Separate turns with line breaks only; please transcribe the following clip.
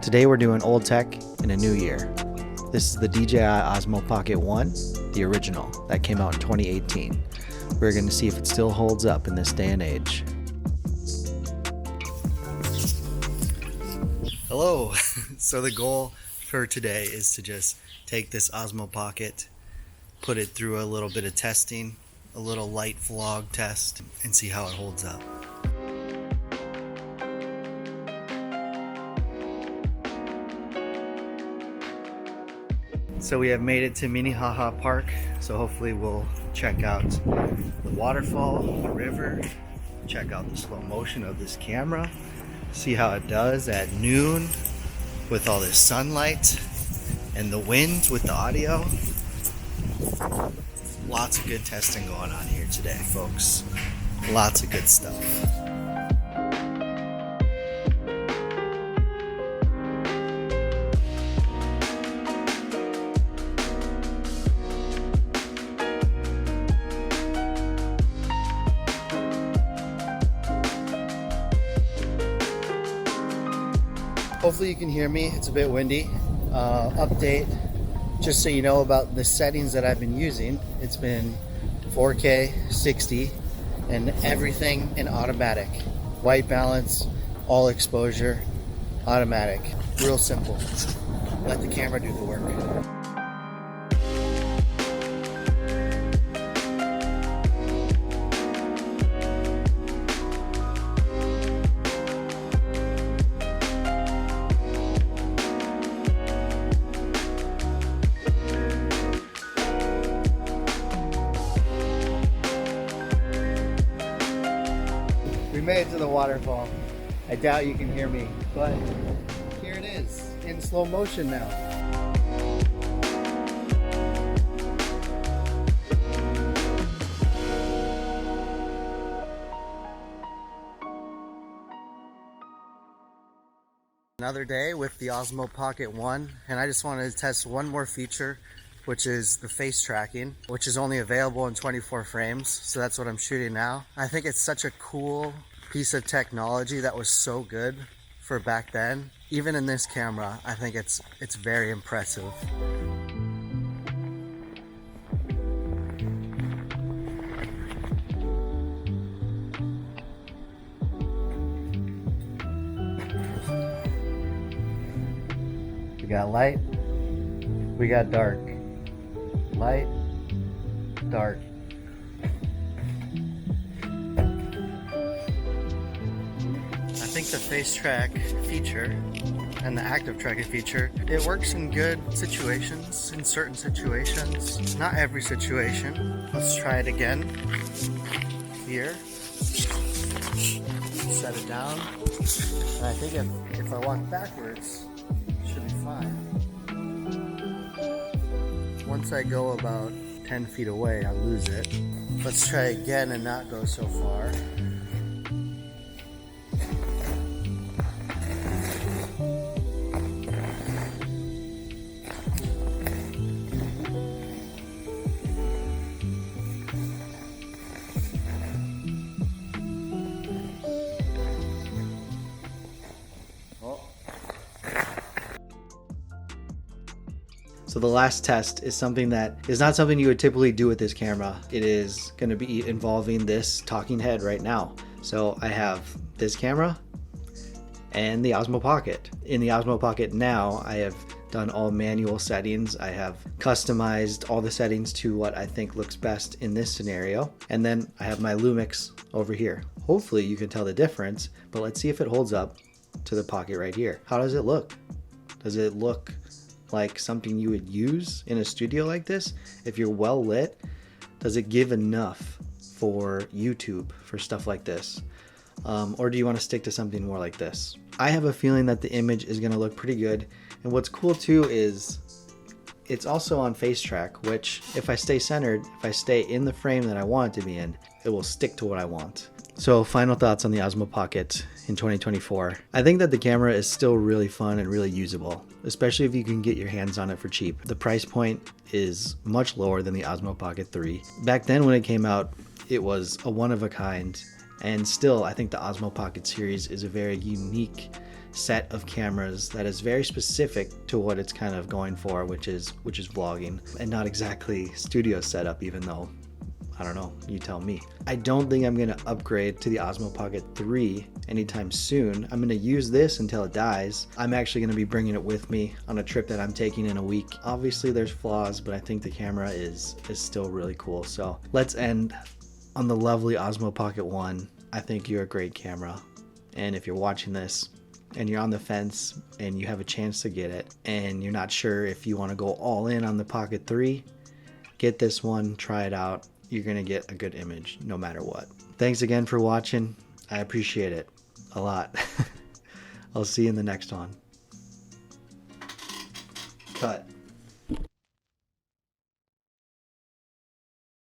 Today we're doing old tech in a new year. This is the DJI Osmo Pocket 1, the original, that came out in 2018. We're going to see if it still holds up in this day and age. Hello! So the goal for today is to just take this Osmo Pocket, put it through a little bit of testing, a little light vlog test, and see how it holds up. So we have made it to Minnehaha Park, so hopefully we'll check out the waterfall, the river, check out the slow motion of this camera, see how it does at noon with all this sunlight and the wind with the audio. Lots of good testing going on here today, folks. Lots of good stuff. Hopefully you can hear me. It's a bit windy. Update, just so you know about the settings that I've been using. It's been 4K, 60, and everything in automatic. White balance, all exposure, automatic. Real simple. Let the camera do the work. We made it to the waterfall. I doubt you can hear me, but here it is in slow motion now. Another day with the Osmo Pocket 1, and I just wanted to test one more feature, which is the face tracking, which is only available in 24 frames. So that's what I'm shooting now. I think it's such a cool piece of technology that was so good for back then. Even in this camera, I think it's very impressive. We got light, we got dark. Light, dark. I think the face track feature and the active tracking feature, it works in good situations, in certain situations, not every situation. Let's try it again. Here. Set it down. And I think if I walk backwards, it should be fine. Once I go about 10 feet away, I'll lose it. Let's try again and not go so far. So the last test is something that is not something you would typically do with this camera. It is going to be involving this talking head right now. So I have this camera and the Osmo Pocket. In the Osmo Pocket now, I have done all manual settings. I have customized all the settings to what I think looks best in this scenario. And then I have my Lumix over here. Hopefully you can tell the difference, but let's see if it holds up to the Pocket right here. How does it look? Does it look like something you would use in a studio like this? If you're well lit, does it give enough for YouTube, for stuff like this? Or do you want to stick to something more like this? I have a feeling that the image is going to look pretty good. And what's cool too is it's also on face track, which if I stay centered, if I stay in the frame that I want it to be in, it will stick to what I want. So final thoughts on the Osmo Pocket in 2024. I think that the camera is still really fun and really usable, especially if you can get your hands on it for cheap. The price point is much lower than the Osmo Pocket 3. Back then when it came out, it was a one of a kind, and still I think the Osmo Pocket series is a very unique set of cameras that is very specific to what it's kind of going for, which is vlogging, and not exactly studio setup, even though, I don't know, you tell me. I don't think I'm going to upgrade to the Osmo Pocket 3 anytime soon. I'm going to use this until it dies. I'm actually going to be bringing it with me on a trip that I'm taking in a week. Obviously there's flaws, but I think the camera is still really cool. So let's end on the lovely Osmo Pocket 1. I think you're a great camera. And if you're watching this and you're on the fence and you have a chance to get it and you're not sure if you want to go all in on the Pocket 3, get this one, try it out. You're going to get a good image no matter what. Thanks again for watching. I appreciate it a lot. I'll see you in the next one. Cut.